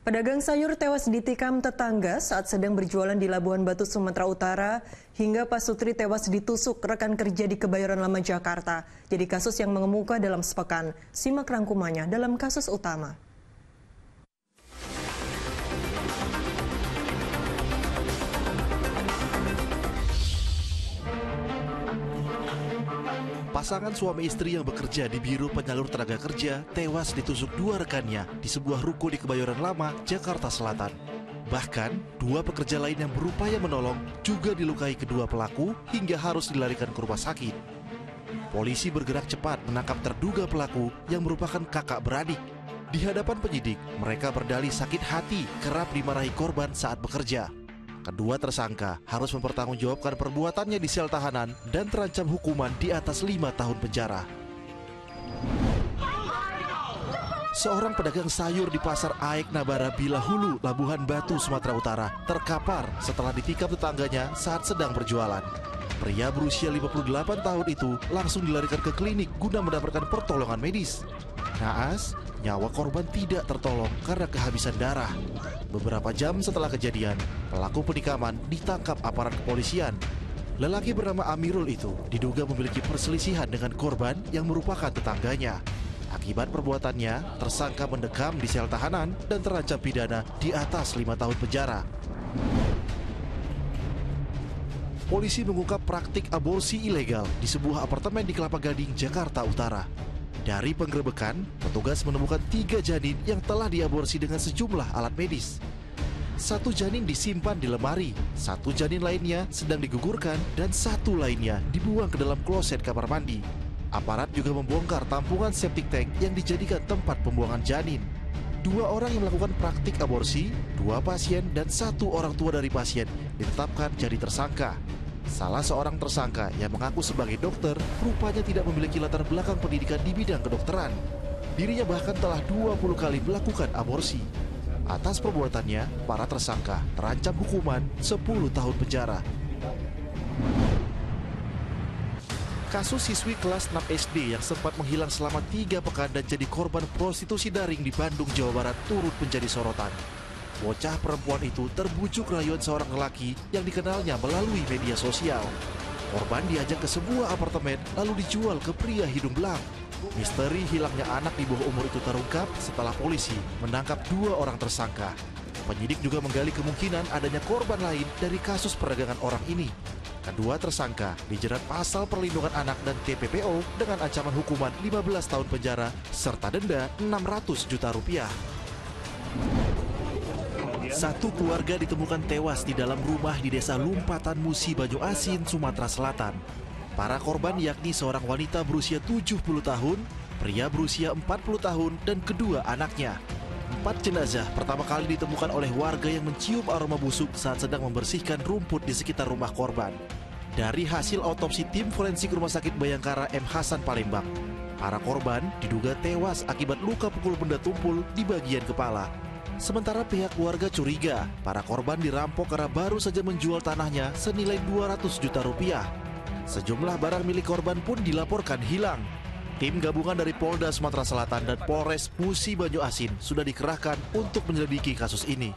Pedagang sayur tewas ditikam tetangga saat sedang berjualan di Labuhan Batu, Sumatera Utara, hingga Pasutri tewas ditusuk rekan kerja di Kebayoran Lama, Jakarta. Jadi kasus yang mengemuka dalam sepekan. Simak rangkumannya dalam kasus utama. Pasangan suami istri yang bekerja di Biro Penyalur Tenaga Kerja tewas ditusuk dua rekannya di sebuah ruko di Kebayoran Lama, Jakarta Selatan. Bahkan, dua pekerja lain yang berupaya menolong juga dilukai kedua pelaku hingga harus dilarikan ke rumah sakit. Polisi bergerak cepat menangkap terduga pelaku yang merupakan kakak beradik. Di hadapan penyidik, mereka berdalih sakit hati kerap dimarahi korban saat bekerja. Kedua tersangka harus mempertanggungjawabkan perbuatannya di sel tahanan dan terancam hukuman di atas 5 tahun penjara. Seorang pedagang sayur di Pasar Aek Nabara Bilahulu, Labuhan Batu, Sumatera Utara terkapar setelah ditikam tetangganya saat sedang berjualan. Pria berusia 58 tahun itu langsung dilarikan ke klinik guna mendapatkan pertolongan medis. Naas, nyawa korban tidak tertolong karena kehabisan darah. Beberapa jam setelah kejadian, pelaku penikaman ditangkap aparat kepolisian. Lelaki bernama Amirul itu diduga memiliki perselisihan dengan korban yang merupakan tetangganya. Akibat perbuatannya, tersangka mendekam di sel tahanan dan terancam pidana di atas 5 tahun penjara. Polisi mengungkap praktik aborsi ilegal di sebuah apartemen di Kelapa Gading, Jakarta Utara. Dari penggerebekan, petugas menemukan 3 janin yang telah diaborsi dengan sejumlah alat medis. 1 janin disimpan di lemari, 1 janin lainnya sedang digugurkan, dan 1 lainnya dibuang ke dalam kloset kamar mandi. Aparat juga membongkar tampungan septic tank yang dijadikan tempat pembuangan janin. 2 orang yang melakukan praktik aborsi, 2 pasien, dan 1 orang tua dari pasien ditetapkan jadi tersangka. Salah seorang tersangka yang mengaku sebagai dokter rupanya tidak memiliki latar belakang pendidikan di bidang kedokteran. Dirinya bahkan telah 20 kali melakukan aborsi. Atas perbuatannya, para tersangka terancam hukuman 10 tahun penjara. Kasus siswi kelas 6 SD yang sempat menghilang selama 3 pekan dan jadi korban prostitusi daring di Bandung, Jawa Barat turut menjadi sorotan. Bocah perempuan itu terbujuk rayuan seorang lelaki yang dikenalnya melalui media sosial. Korban diajak ke sebuah apartemen lalu dijual ke pria hidung belang. Misteri hilangnya anak di bawah umur itu terungkap setelah polisi menangkap 2 orang tersangka. Penyidik juga menggali kemungkinan adanya korban lain dari kasus perdagangan orang ini. Kedua tersangka dijerat pasal perlindungan anak dan TPPO dengan ancaman hukuman 15 tahun penjara serta denda 600 juta rupiah. 1 keluarga ditemukan tewas di dalam rumah di Desa Lumpatan Musi, Banyu Asin, Sumatera Selatan. Para korban yakni seorang wanita berusia 70 tahun, pria berusia 40 tahun, dan kedua anaknya. 4 jenazah pertama kali ditemukan oleh warga yang mencium aroma busuk saat sedang membersihkan rumput di sekitar rumah korban. Dari hasil otopsi tim forensik Rumah Sakit Bayangkara M. Hasan Palembang, para korban diduga tewas akibat luka pukul benda tumpul di bagian kepala. Sementara pihak keluarga curiga para korban dirampok karena baru saja menjual tanahnya senilai 200 juta rupiah. Sejumlah barang milik korban pun dilaporkan hilang. Tim gabungan dari Polda Sumatera Selatan dan Polres Musi Banyu Asin sudah dikerahkan untuk menyelidiki kasus ini.